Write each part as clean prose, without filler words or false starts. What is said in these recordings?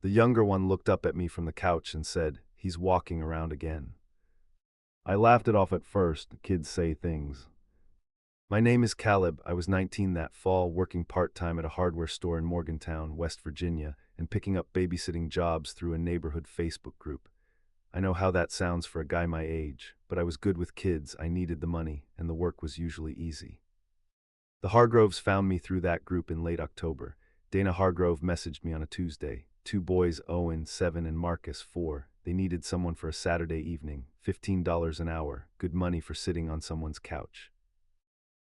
The younger one looked up at me from the couch and said, "He's walking around again." I laughed it off at first. Kids say things. My name is Caleb. I was 19 that fall, working part-time at a hardware store in Morgantown, West Virginia, and picking up babysitting jobs through a neighborhood Facebook group. I know how that sounds for a guy my age, but I was good with kids, I needed the money, and the work was usually easy. The Hargroves found me through that group in late October. Dana Hargrove messaged me on a Tuesday. Two boys, Owen, 7, and Marcus, 4. They needed someone for a Saturday evening, $15 an hour, good money for sitting on someone's couch.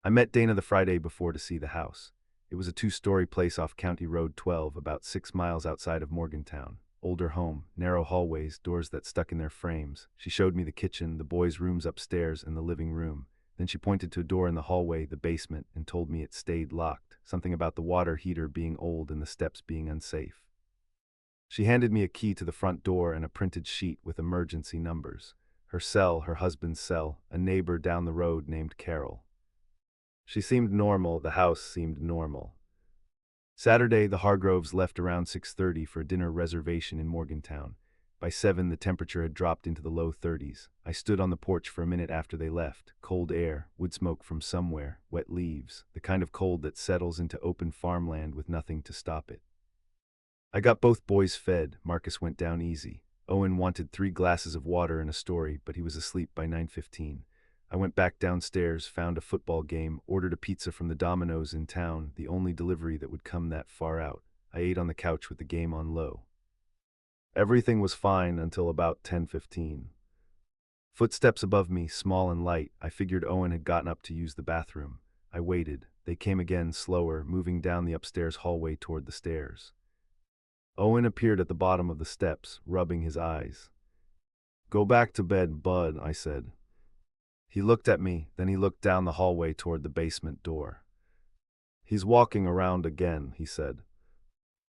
I met Dana the Friday before to see the house. It was a 2-story place off County Road 12, about 6 miles outside of Morgantown. Older home, narrow hallways, doors that stuck in their frames. She showed me the kitchen, the boys' rooms upstairs, and the living room. Then she pointed to a door in the hallway, the basement, and told me it stayed locked, something about the water heater being old and the steps being unsafe. She handed me a key to the front door and a printed sheet with emergency numbers. Her cell, her husband's cell, a neighbor down the road named Carol. She seemed normal, the house seemed normal. Saturday, the Hargroves left around 6:30 for a dinner reservation in Morgantown. By 7, the temperature had dropped into the low 30s. I stood on the porch for a minute after they left. Cold air, wood smoke from somewhere, wet leaves, the kind of cold that settles into open farmland with nothing to stop it. I got both boys fed. Marcus went down easy. Owen wanted 3 glasses of water and a story, but he was asleep by 9:15. I went back downstairs, found a football game, ordered a pizza from the Domino's in town, the only delivery that would come that far out. I ate on the couch with the game on low. Everything was fine until about 10:15. Footsteps above me, small and light. I figured Owen had gotten up to use the bathroom. I waited. They came again, slower, moving down the upstairs hallway toward the stairs. Owen appeared at the bottom of the steps, rubbing his eyes. "Go back to bed, bud," I said. He looked at me, then he looked down the hallway toward the basement door. "He's walking around again," he said.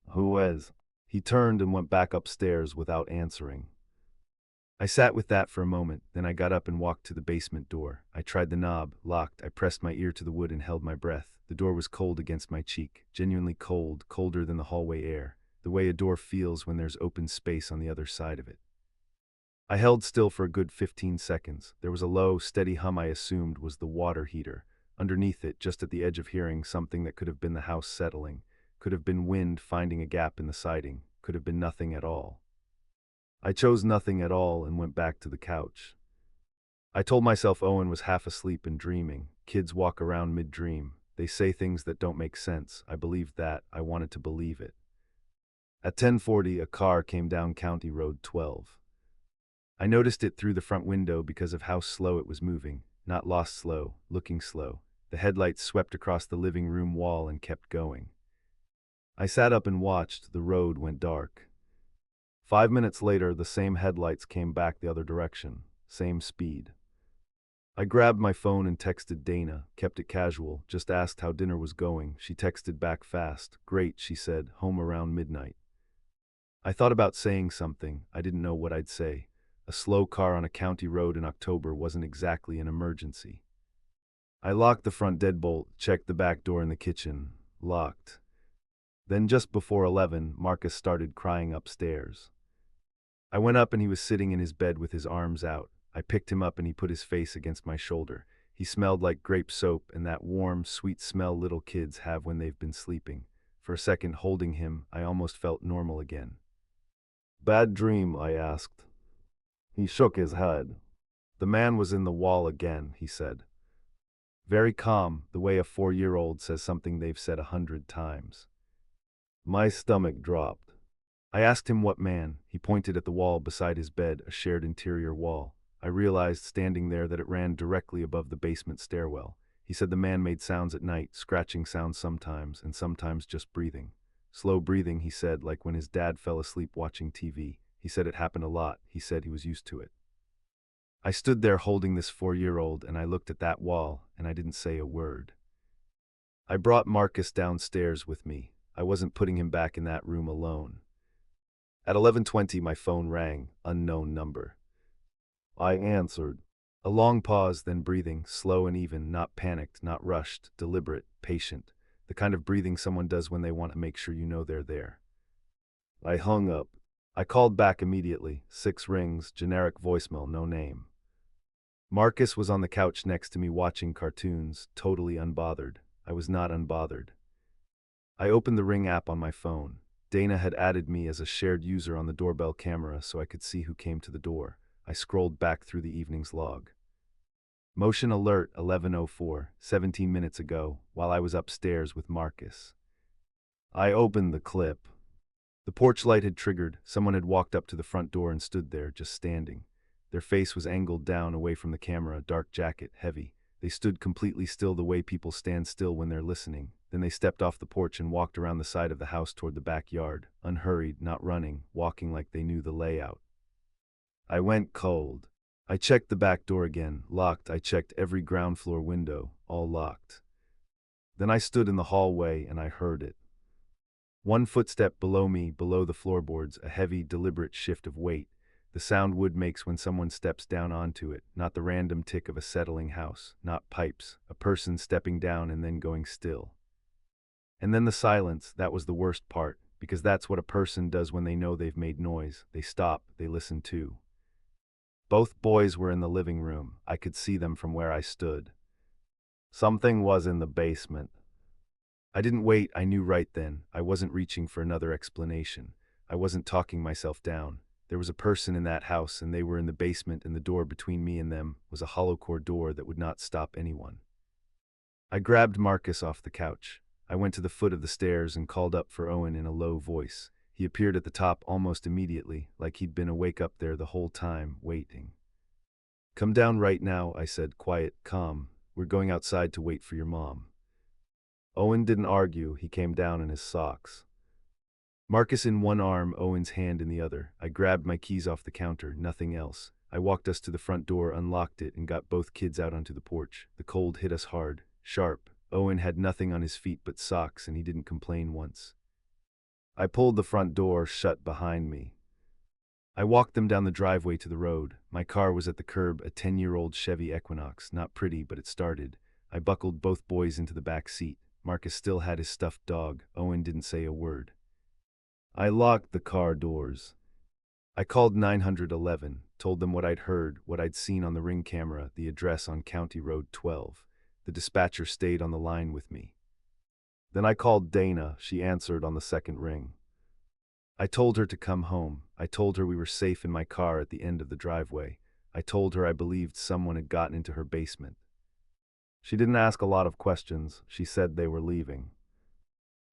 "Who is?" He turned and went back upstairs without answering. I sat with that for a moment, then I got up and walked to the basement door. I tried the knob, locked. I pressed my ear to the wood and held my breath. The door was cold against my cheek, genuinely cold, colder than the hallway air, the way a door feels when there's open space on the other side of it. I held still for a good 15 seconds. There was a low, steady hum I assumed was the water heater. Underneath it, just at the edge of hearing, something that could have been the house settling, could have been wind finding a gap in the siding, could have been nothing at all. I chose nothing at all and went back to the couch. I told myself Owen was half asleep and dreaming. Kids walk around mid-dream. They say things that don't make sense. I believed that. I wanted to believe it. At 10:40, a car came down County Road 12. I noticed it through the front window because of how slow it was moving, not lost slow, looking slow. The headlights swept across the living room wall and kept going. I sat up and watched. The road went dark. 5 minutes later, the same headlights came back the other direction, same speed. I grabbed my phone and texted Dana, kept it casual, just asked how dinner was going. She texted back fast. "Great," she said, "home around midnight." I thought about saying something. I didn't know what I'd say. A slow car on a county road in October wasn't exactly an emergency. I locked the front deadbolt, checked the back door in the kitchen. Locked. Then just before 11, Marcus started crying upstairs. I went up and he was sitting in his bed with his arms out. I picked him up and he put his face against my shoulder. He smelled like grape soap and that warm, sweet smell little kids have when they've been sleeping. For a second, holding him, I almost felt normal again. "Bad dream?" I asked. He shook his head. "The man was in the wall again," he said. Very calm, the way a 4-year-old says something they've said 100 times. My stomach dropped. I asked him what man. He pointed at the wall beside his bed, a shared interior wall. I realized standing there that it ran directly above the basement stairwell. He said the man made sounds at night, scratching sounds sometimes, and sometimes just breathing. Slow breathing, he said, like when his dad fell asleep watching TV. He said it happened a lot. He said he was used to it. I stood there holding this 4-year-old and I looked at that wall and I didn't say a word. I brought Marcus downstairs with me. I wasn't putting him back in that room alone. At 11:20 my phone rang, unknown number. I answered. A long pause, then breathing, slow and even, not panicked, not rushed, deliberate, patient. The kind of breathing someone does when they want to make sure you know they're there. I hung up. I called back immediately. 6 rings, generic voicemail, no name. Marcus was on the couch next to me watching cartoons, totally unbothered. I was not unbothered. I opened the Ring app on my phone. Dana had added me as a shared user on the doorbell camera so I could see who came to the door. I scrolled back through the evening's log. Motion alert 11:04, 17 minutes ago, while I was upstairs with Marcus. I opened the clip. The porch light had triggered. Someone had walked up to the front door and stood there, just standing. Their face was angled down away from the camera, dark jacket, heavy. They stood completely still the way people stand still when they're listening. Then they stepped off the porch and walked around the side of the house toward the backyard, unhurried, not running, walking like they knew the layout. I went cold. I checked the back door again, locked. I checked every ground floor window, all locked. Then I stood in the hallway and I heard it. One footstep below me, below the floorboards, a heavy, deliberate shift of weight. The sound wood makes when someone steps down onto it, not the random tick of a settling house, not pipes, a person stepping down and then going still. And then the silence, that was the worst part, because that's what a person does when they know they've made noise. They stop, they listen too. Both boys were in the living room. I could see them from where I stood. Something was in the basement. I didn't wait, I knew right then. I wasn't reaching for another explanation. I wasn't talking myself down. There was a person in that house and they were in the basement, and the door between me and them was a hollow core door that would not stop anyone. I grabbed Marcus off the couch. I went to the foot of the stairs and called up for Owen in a low voice. He appeared at the top almost immediately, like he'd been awake up there the whole time, waiting. Come down right now, I said, quiet, calm. We're going outside to wait for your mom. Owen didn't argue, he came down in his socks. Marcus in one arm, Owen's hand in the other. I grabbed my keys off the counter, nothing else. I walked us to the front door, unlocked it, and got both kids out onto the porch. The cold hit us hard, sharp. Owen had nothing on his feet but socks, and he didn't complain once. I pulled the front door shut behind me. I walked them down the driveway to the road. My car was at the curb, a 10-year-old Chevy Equinox, not pretty, but it started. I buckled both boys into the back seat. Marcus still had his stuffed dog. Owen didn't say a word. I locked the car doors. I called 911, told them what I'd heard, what I'd seen on the Ring camera, the address on County Road 12. The dispatcher stayed on the line with me. Then I called Dana. She answered on the second ring. I told her to come home. I told her we were safe in my car at the end of the driveway. I told her I believed someone had gotten into her basement. She didn't ask a lot of questions. She said they were leaving.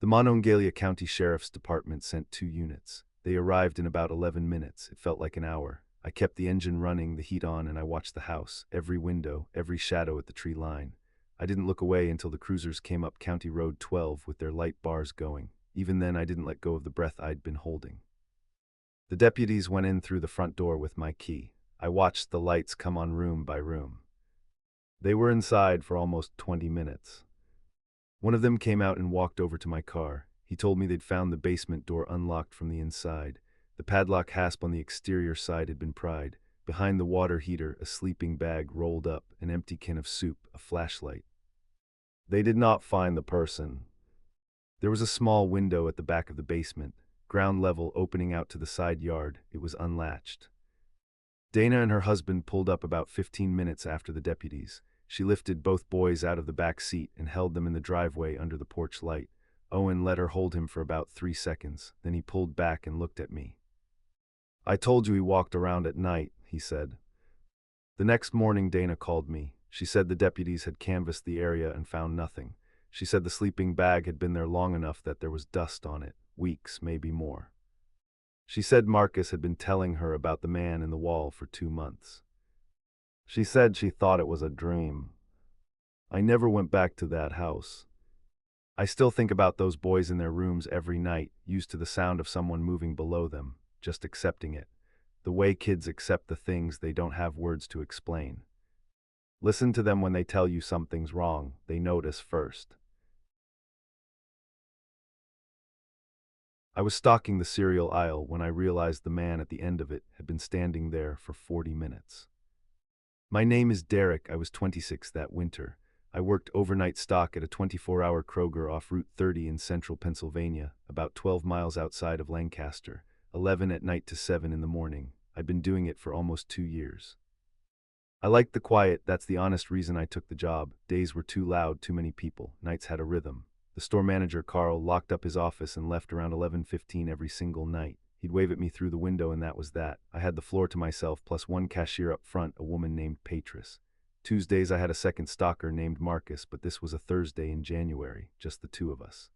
The Monongalia County Sheriff's Department sent 2 units. They arrived in about 11 minutes. It felt like an hour. I kept the engine running, the heat on, and I watched the house, every window, every shadow at the tree line. I didn't look away until the cruisers came up County Road 12 with their light bars going. Even then, I didn't let go of the breath I'd been holding. The deputies went in through the front door with my key. I watched the lights come on room by room. They were inside for almost 20 minutes. One of them came out and walked over to my car. He told me they'd found the basement door unlocked from the inside. The padlock hasp on the exterior side had been pried. Behind the water heater, a sleeping bag rolled up, an empty can of soup, a flashlight. They did not find the person. There was a small window at the back of the basement, ground level opening out to the side yard. It was unlatched. Dana and her husband pulled up about 15 minutes after the deputies. She lifted both boys out of the back seat and held them in the driveway under the porch light. Owen let her hold him for about 3 seconds, then he pulled back and looked at me. I told you he walked around at night, he said. The next morning Dana called me. She said the deputies had canvassed the area and found nothing. She said the sleeping bag had been there long enough that there was dust on it, weeks, maybe more. She said Marcus had been telling her about the man in the wall for 2 months. She said she thought it was a dream. I never went back to that house. I still think about those boys in their rooms every night, used to the sound of someone moving below them, just accepting it. The way kids accept the things they don't have words to explain. Listen to them when they tell you something's wrong. They notice first. I was stocking the cereal aisle when I realized the man at the end of it had been standing there for 40 minutes. My name is Derek. I was 26 that winter. I worked overnight stock at a 24-hour Kroger off Route 30 in central Pennsylvania, about 12 miles outside of Lancaster, 11 at night to 7 in the morning. I'd been doing it for almost 2 years. I liked the quiet, that's the honest reason I took the job. Days were too loud, too many people, nights had a rhythm. The store manager, Carl, locked up his office and left around 11:15 every single night. He'd wave at me through the window and that was that. I had the floor to myself, plus one cashier up front, a woman named Patris. Tuesdays I had a second stalker named Marcus, but this was a Thursday in January, just the two of us.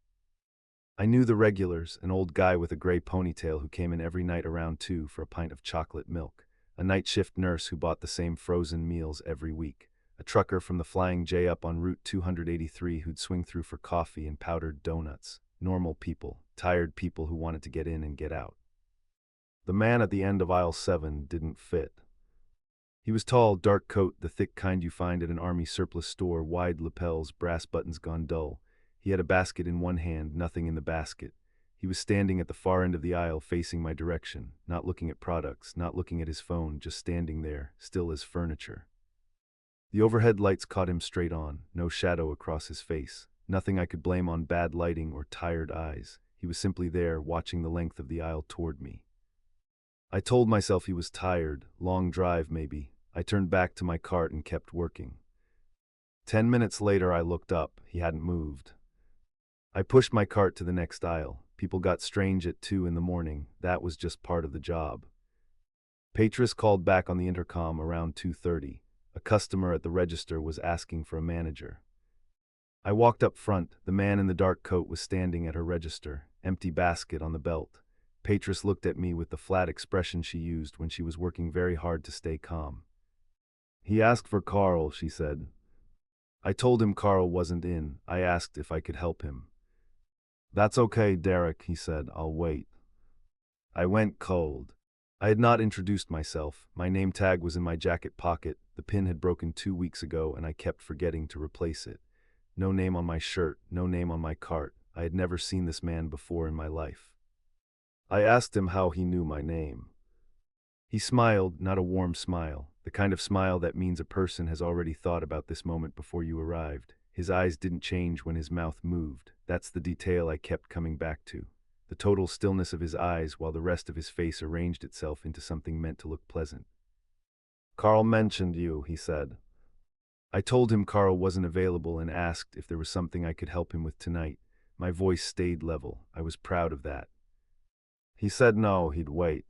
I knew the regulars, an old guy with a gray ponytail who came in every night around 2 for a pint of chocolate milk, a night shift nurse who bought the same frozen meals every week, a trucker from the Flying J up on Route 283 who'd swing through for coffee and powdered donuts, normal people, tired people who wanted to get in and get out. The man at the end of aisle 7 didn't fit. He was tall, dark coat, the thick kind you find at an army surplus store, wide lapels, brass buttons gone dull. He had a basket in one hand, nothing in the basket. He was standing at the far end of the aisle, facing my direction, not looking at products, not looking at his phone, just standing there, still as furniture. The overhead lights caught him straight on, no shadow across his face, nothing I could blame on bad lighting or tired eyes. He was simply there, watching the length of the aisle toward me. I told myself he was tired, long drive maybe. I turned back to my cart and kept working. 10 minutes later I looked up, he hadn't moved. I pushed my cart to the next aisle. People got strange at 2 in the morning, that was just part of the job. Patris called back on the intercom around 2:30. A customer at the register was asking for a manager. I walked up front, the man in the dark coat was standing at her register, empty basket on the belt. Patris looked at me with the flat expression she used when she was working very hard to stay calm. "He asked for Carl," she said. I told him Carl wasn't in. I asked if I could help him. "That's okay, Derek," he said. "I'll wait." I went cold. I had not introduced myself. My name tag was in my jacket pocket. The pin had broken 2 weeks ago and I kept forgetting to replace it. No name on my shirt, no name on my cart. I had never seen this man before in my life. I asked him how he knew my name. He smiled, not a warm smile, the kind of smile that means a person has already thought about this moment before you arrived. His eyes didn't change when his mouth moved. That's the detail I kept coming back to. The total stillness of his eyes while the rest of his face arranged itself into something meant to look pleasant. "Carl mentioned you," he said. I told him Carl wasn't available and asked if there was something I could help him with tonight. My voice stayed level. I was proud of that. He said no, he'd wait.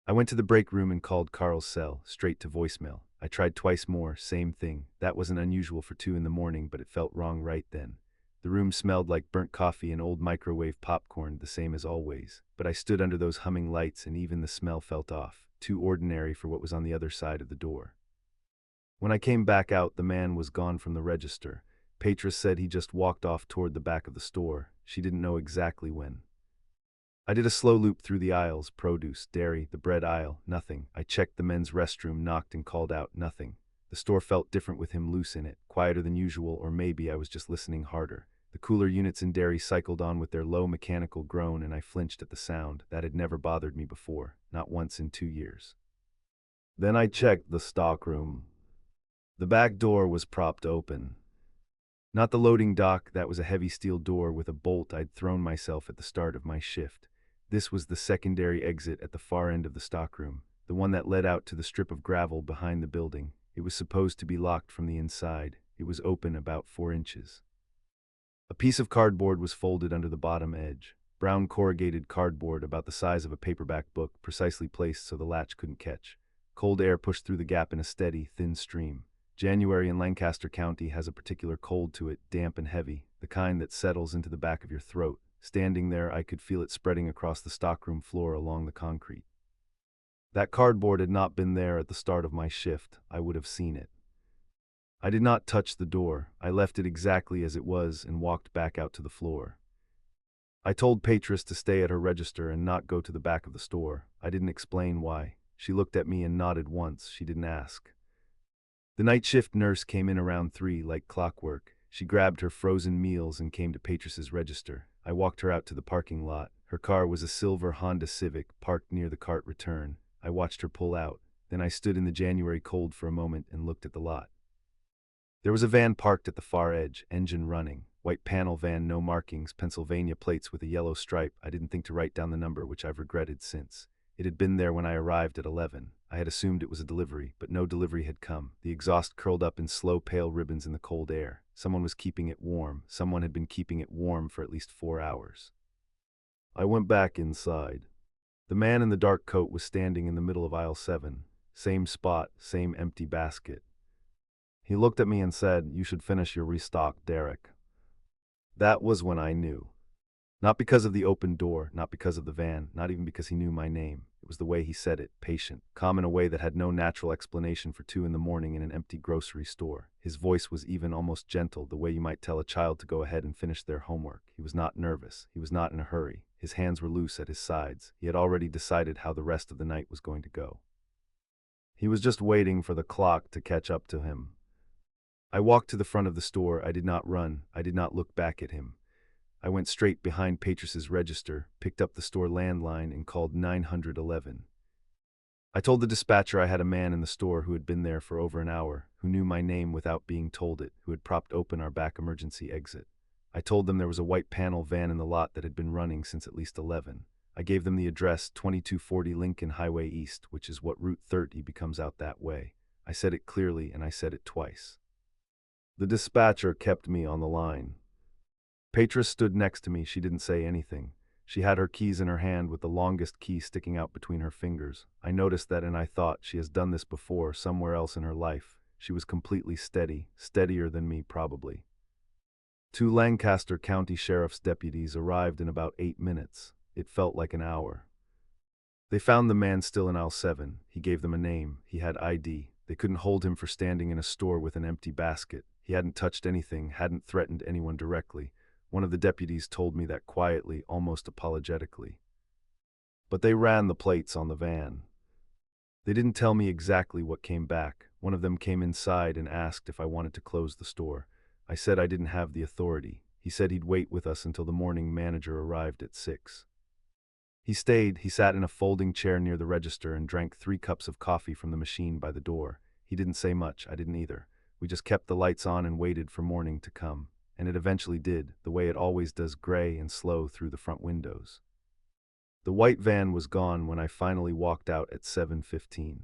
I went to the break room and called Carl's cell, straight to voicemail. I tried twice more, same thing. That wasn't unusual for 2 in the morning, but it felt wrong right then. The room smelled like burnt coffee and old microwave popcorn, the same as always. But I stood under those humming lights and even the smell felt off, too ordinary for what was on the other side of the door. When I came back out, the man was gone from the register. Patris said he just walked off toward the back of the store. She didn't know exactly when. I did a slow loop through the aisles, produce, dairy, the bread aisle, nothing. I checked the men's restroom, knocked and called out, nothing. The store felt different with him loose in it, quieter than usual, or maybe I was just listening harder. The cooler units in dairy cycled on with their low mechanical groan and I flinched at the sound. That had never bothered me before, not once in 2 years. Then I checked the stockroom. The back door was propped open. Not the loading dock, that was a heavy steel door with a bolt I'd thrown myself at the start of my shift. This was the secondary exit at the far end of the stockroom, the one that led out to the strip of gravel behind the building. It was supposed to be locked from the inside. It was open about 4 inches. A piece of cardboard was folded under the bottom edge. Brown corrugated cardboard about the size of a paperback book, precisely placed so the latch couldn't catch. Cold air pushed through the gap in a steady, thin stream. January in Lancaster County has a particular cold to it, damp and heavy, the kind that settles into the back of your throat. Standing there, I could feel it spreading across the stockroom floor along the concrete. That cardboard had not been there at the start of my shift. I would have seen it. I did not touch the door. I left it exactly as it was and walked back out to the floor. I told Patris to stay at her register and not go to the back of the store. I didn't explain why. She looked at me and nodded once. She didn't ask. The night shift nurse came in around 3 like clockwork. She grabbed her frozen meals and came to Patris's register. I walked her out to the parking lot. Her car was a silver Honda Civic, parked near the cart return. I watched her pull out. Then I stood in the January cold for a moment and looked at the lot. There was a van parked at the far edge, engine running. White panel van, no markings, Pennsylvania plates with a yellow stripe. I didn't think to write down the number, which I've regretted since. It had been there when I arrived at 11. I had assumed it was a delivery, but no delivery had come. The exhaust curled up in slow, pale ribbons in the cold air. Someone was keeping it warm. Someone had been keeping it warm for at least 4 hours. I went back inside. The man in the dark coat was standing in the middle of aisle 7. Same spot, same empty basket. He looked at me and said, "You should finish your restock, Derek." That was when I knew. Not because of the open door, not because of the van, not even because he knew my name. It was the way he said it, patient, calm in a way that had no natural explanation for 2 in the morning in an empty grocery store. His voice was even almost gentle, the way you might tell a child to go ahead and finish their homework. He was not nervous. He was not in a hurry. His hands were loose at his sides. He had already decided how the rest of the night was going to go. He was just waiting for the clock to catch up to him. I walked to the front of the store. I did not run. I did not look back at him. I went straight behind Patris's register, picked up the store landline, and called 911. I told the dispatcher I had a man in the store who had been there for over an hour, who knew my name without being told it, who had propped open our back emergency exit. I told them there was a white panel van in the lot that had been running since at least 11. I gave them the address, 2240 Lincoln Highway East, which is what Route 30 becomes out that way. I said it clearly, and I said it twice. The dispatcher kept me on the line. Patris stood next to me. She didn't say anything. She had her keys in her hand with the longest key sticking out between her fingers. I noticed that, and I thought, she has done this before, somewhere else in her life. She was completely steady, steadier than me probably. 2 Lancaster County Sheriff's deputies arrived in about 8 minutes. It felt like an hour. They found the man still in aisle 7. He gave them a name. He had ID. They couldn't hold him for standing in a store with an empty basket. He hadn't touched anything, hadn't threatened anyone directly. One of the deputies told me that quietly, almost apologetically. But they ran the plates on the van. They didn't tell me exactly what came back. One of them came inside and asked if I wanted to close the store. I said I didn't have the authority. He said he'd wait with us until the morning manager arrived at 6. He stayed. He sat in a folding chair near the register and drank 3 cups of coffee from the machine by the door. He didn't say much. I didn't either. We just kept the lights on and waited for morning to come. And it eventually did, the way it always does, gray and slow through the front windows. The white van was gone when I finally walked out at 7:15.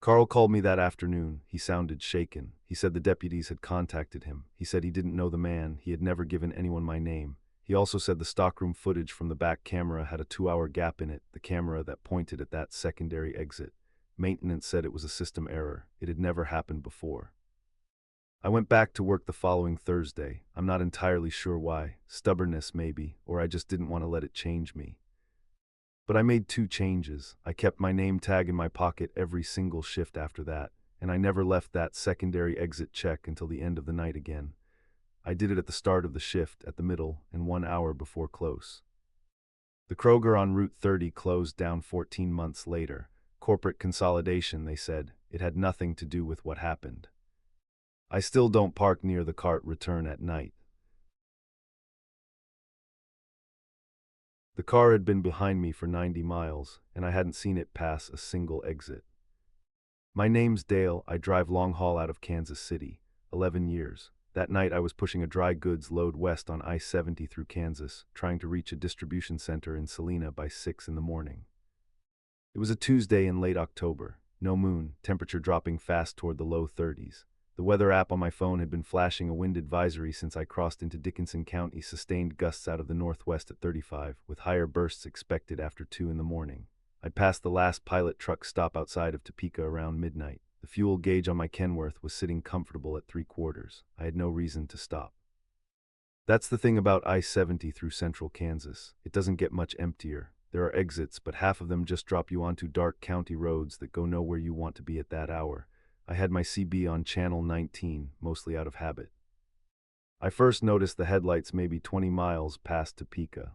Carl called me that afternoon. He sounded shaken. He said the deputies had contacted him. He said he didn't know the man. He had never given anyone my name. He also said the stockroom footage from the back camera had a 2-hour gap in it, the camera that pointed at that secondary exit. Maintenance said it was a system error. It had never happened before. I went back to work the following Thursday. I'm not entirely sure why. Stubbornness, maybe, or I just didn't want to let it change me. But I made 2 changes. I kept my name tag in my pocket every single shift after that, and I never left that secondary exit check until the end of the night again. I did it at the start of the shift, at the middle, and 1 hour before close. The Kroger on Route 30 closed down 14 months later. Corporate consolidation, they said. It had nothing to do with what happened. I still don't park near the cart return at night. The car had been behind me for 90 miles, and I hadn't seen it pass a single exit. My name's Dale. I drive long haul out of Kansas City. 11 years. That night I was pushing a dry goods load west on I-70 through Kansas, trying to reach a distribution center in Salina by 6 in the morning. It was a Tuesday in late October. No moon, temperature dropping fast toward the low 30s. The weather app on my phone had been flashing a wind advisory since I crossed into Dickinson County, sustained gusts out of the northwest at 35, with higher bursts expected after 2 in the morning. I'd passed the last pilot truck stop outside of Topeka around midnight. The fuel gauge on my Kenworth was sitting comfortable at 3/4. I had no reason to stop. That's the thing about I-70 through central Kansas. It doesn't get much emptier. There are exits, but half of them just drop you onto dark county roads that go nowhere you want to be at that hour. I had my CB on channel 19, mostly out of habit. I first noticed the headlights maybe 20 miles past Topeka.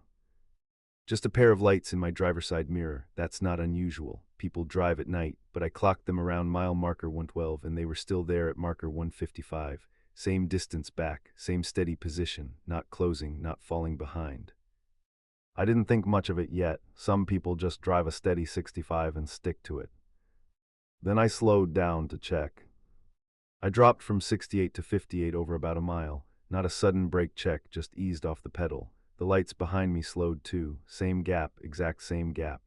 Just a pair of lights in my driver's side mirror. That's not unusual. People drive at night, but I clocked them around mile marker 112 and they were still there at marker 155. Same distance back, same steady position, not closing, not falling behind. I didn't think much of it yet. Some people just drive a steady 65 and stick to it. Then I slowed down to check. I dropped from 68 to 58 over about a mile. Not a sudden brake check, just eased off the pedal. The lights behind me slowed too. Same gap, exact same gap.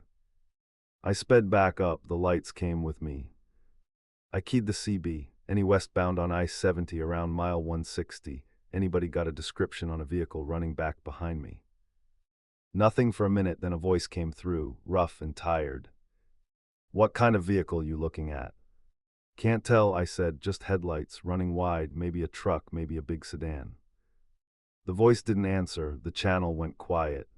I sped back up, the lights came with me. I keyed the CB. Any westbound on I-70 around mile 160. Anybody got a description on a vehicle running back behind me? Nothing for a minute, then a voice came through, rough and tired. What kind of vehicle you looking at? Can't tell, I said, just headlights, running wide, maybe a truck, maybe a big sedan. The voice didn't answer, the channel went quiet.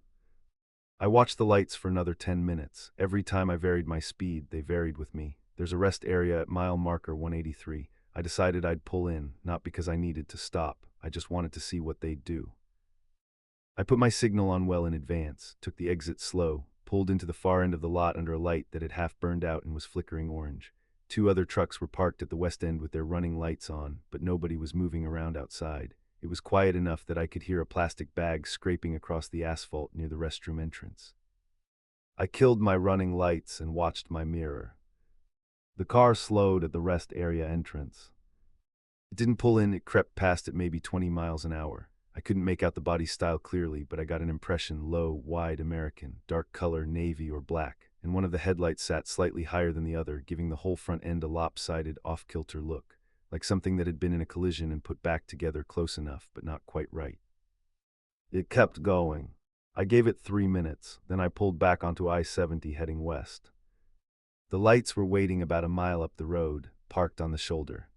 I watched the lights for another 10 minutes. Every time I varied my speed, they varied with me. There's a rest area at mile marker 183. I decided I'd pull in, not because I needed to stop. I just wanted to see what they'd do. I put my signal on well in advance, took the exit slow, pulled into the far end of the lot under a light that had half burned out and was flickering orange. 2 other trucks were parked at the west end with their running lights on, but nobody was moving around outside. It was quiet enough that I could hear a plastic bag scraping across the asphalt near the restroom entrance. I killed my running lights and watched my mirror. The car slowed at the rest area entrance. It didn't pull in, it crept past at maybe 20 miles an hour. I couldn't make out the body style clearly, but I got an impression: low, wide American, dark color, navy or black, and one of the headlights sat slightly higher than the other, giving the whole front end a lopsided, off-kilter look, like something that had been in a collision and put back together close enough, but not quite right. It kept going. I gave it 3 minutes, then I pulled back onto I-70 heading west. The lights were waiting about a mile up the road, parked on the shoulder.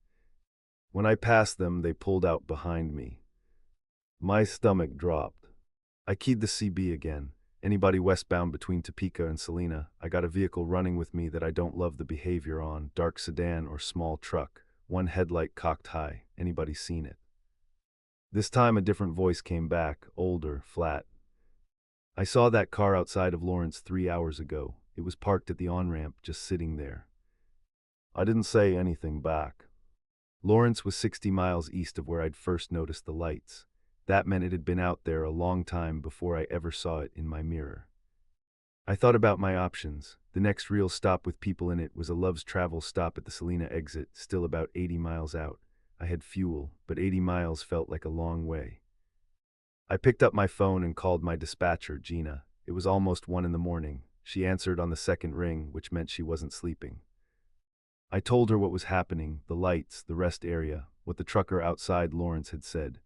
When I passed them, they pulled out behind me. My stomach dropped. I keyed the CB again. Anybody westbound between Topeka and Salina? I got a vehicle running with me that I don't love the behavior on, dark sedan or small truck, one headlight cocked high. Anybody seen it? This time a different voice came back, older, flat. I saw that car outside of Lawrence 3 hours ago. It was parked at the on-ramp, just sitting there. I didn't say anything back. Lawrence was 60 miles east of where I'd first noticed the lights. That meant it had been out there a long time before I ever saw it in my mirror. I thought about my options. The next real stop with people in it was a Love's Travel stop at the Salina exit, still about 80 miles out. I had fuel, but 80 miles felt like a long way. I picked up my phone and called my dispatcher, Gina. It was almost 1 in the morning. She answered on the second ring, which meant she wasn't sleeping. I told her what was happening, the lights, the rest area, what the trucker outside Lawrence had said.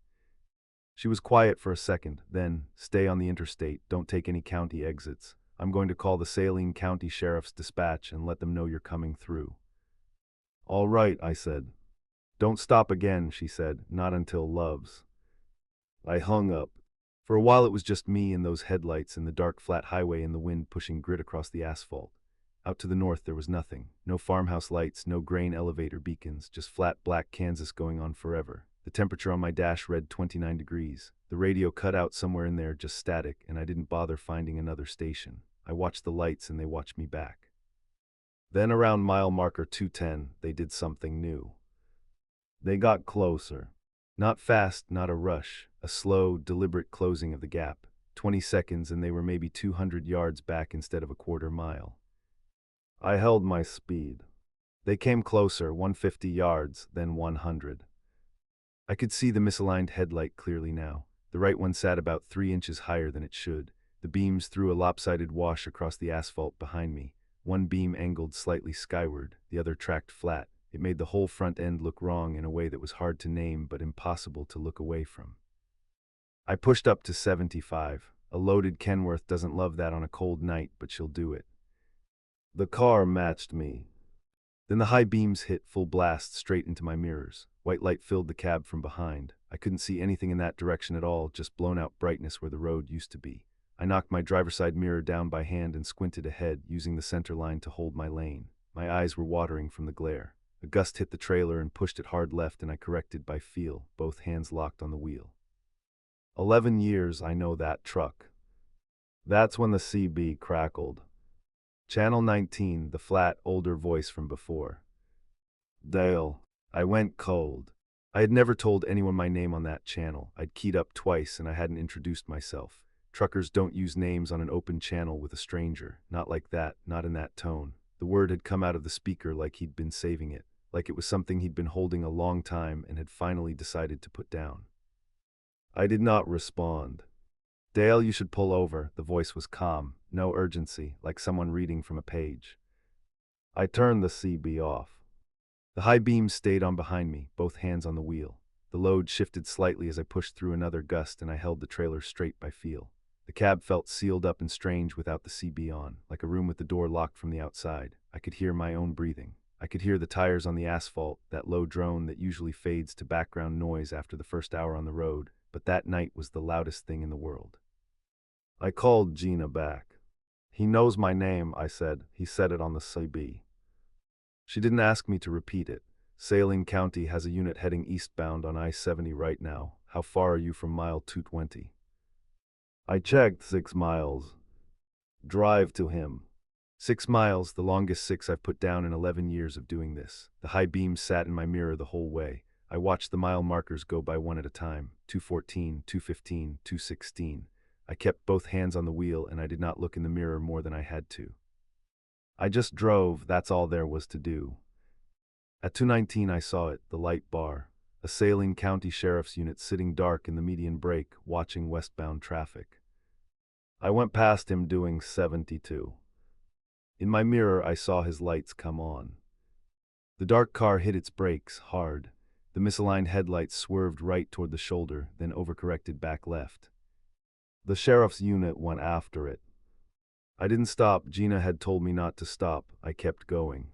She was quiet for a second, then, stay on the interstate, don't take any county exits. I'm going to call the Saline County Sheriff's Dispatch and let them know you're coming through. All right, I said. Don't stop again, she said, not until Love's. I hung up. For a while it was just me and those headlights and the dark flat highway and the wind pushing grit across the asphalt. Out to the north there was nothing. No farmhouse lights, no grain elevator beacons, just flat black Kansas going on forever. The temperature on my dash read 29 degrees. The radio cut out somewhere in there, just static, and I didn't bother finding another station. I watched the lights and they watched me back. Then around mile marker 210, they did something new. They got closer. Not fast, not a rush. A slow, deliberate closing of the gap. 20 seconds and they were maybe 200 yards back instead of a quarter mile. I held my speed. They came closer, 150 yards, then 100. I could see the misaligned headlight clearly now. The right one sat about 3 inches higher than it should. The beams threw a lopsided wash across the asphalt behind me. One beam angled slightly skyward, the other tracked flat. It made the whole front end look wrong in a way that was hard to name but impossible to look away from. I pushed up to 75. A loaded Kenworth doesn't love that on a cold night, but she'll do it. The car matched me. Then the high beams hit full blast straight into my mirrors. White light filled the cab from behind. I couldn't see anything in that direction at all, just blown out brightness where the road used to be. I knocked my driver's side mirror down by hand and squinted ahead, using the center line to hold my lane. My eyes were watering from the glare. A gust hit the trailer and pushed it hard left, and I corrected by feel, both hands locked on the wheel. 11 years I know that truck. That's when the CB crackled. Channel 19, the flat, older voice from before. Dale. I went cold. I had never told anyone my name on that channel. I'd keyed up twice and I hadn't introduced myself. Truckers don't use names on an open channel with a stranger. Not like that, not in that tone. The word had come out of the speaker like he'd been saving it. like it was something he'd been holding a long time and had finally decided to put down. I did not respond. Dale, you should pull over. The voice was calm, no urgency, like someone reading from a page. I turned the CB off. The high beam stayed on behind me, both hands on the wheel. The load shifted slightly as I pushed through another gust and I held the trailer straight by feel. The cab felt sealed up and strange without the CB on, like a room with the door locked from the outside. I could hear my own breathing. I could hear the tires on the asphalt, that low drone that usually fades to background noise after the first hour on the road, but that night was the loudest thing in the world. I called Gina back. He knows my name, I said. He said it on the CB. She didn't ask me to repeat it. Saline County has a unit heading eastbound on I-70 right now. How far are you from mile 220? I checked 6 miles. Drive to him. 6 miles, the longest 6 I've put down in 11 years of doing this. The high beam sat in my mirror the whole way. I watched the mile markers go by one at a time. 214, 215, 216. I kept both hands on the wheel and I did not look in the mirror more than I had to. I just drove, that's all there was to do. At 219 I saw it, the light bar. A Saline County Sheriff's unit sitting dark in the median break, watching westbound traffic. I went past him doing 72. In my mirror I saw his lights come on. The dark car hit its brakes, hard. The misaligned headlights swerved right toward the shoulder, then overcorrected back left. The sheriff's unit went after it. I didn't stop. Gina had told me not to stop. I kept going.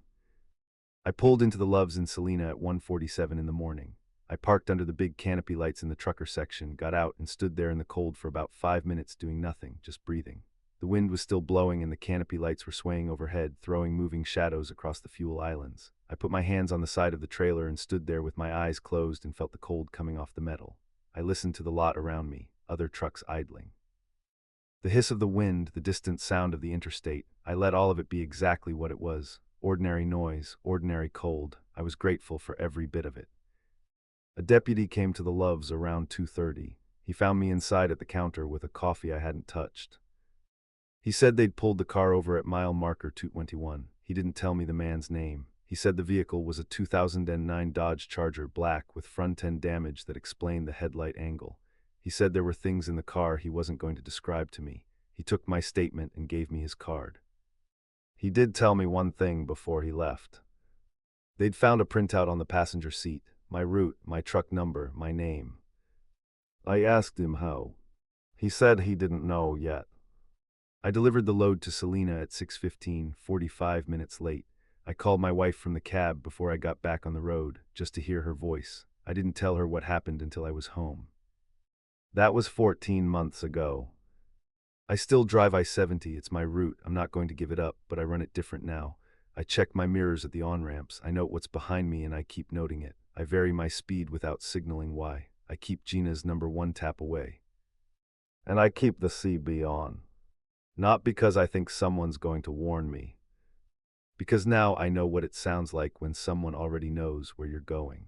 I pulled into the Loves in Salina at 1:47 in the morning. I parked under the big canopy lights in the trucker section, got out, and stood there in the cold for about 5 minutes doing nothing, just breathing. The wind was still blowing and the canopy lights were swaying overhead, throwing moving shadows across the fuel islands. I put my hands on the side of the trailer and stood there with my eyes closed and felt the cold coming off the metal. I listened to the lot around me, other trucks idling. The hiss of the wind, the distant sound of the interstate, I let all of it be exactly what it was. Ordinary noise, ordinary cold. I was grateful for every bit of it. A deputy came to the Loves around 2:30. He found me inside at the counter with a coffee I hadn't touched. He said they'd pulled the car over at mile marker 221. He didn't tell me the man's name. He said the vehicle was a 2009 Dodge Charger black with front-end damage that explained the headlight angle. He said there were things in the car he wasn't going to describe to me. He took my statement and gave me his card. He did tell me one thing before he left. They'd found a printout on the passenger seat, my route, my truck number, my name. I asked him how. He said he didn't know yet. I delivered the load to Salina at 6:15, 45 minutes late. I called my wife from the cab before I got back on the road, just to hear her voice. I didn't tell her what happened until I was home. That was 14 months ago. I still drive I-70, it's my route. I'm not going to give it up, but I run it different now. I check my mirrors at the on-ramps. I note what's behind me and I keep noting it. I vary my speed without signaling why. I keep Gina's number 1 tap away. And I keep the CB on. Not because I think someone's going to warn me. Because now I know what it sounds like when someone already knows where you're going.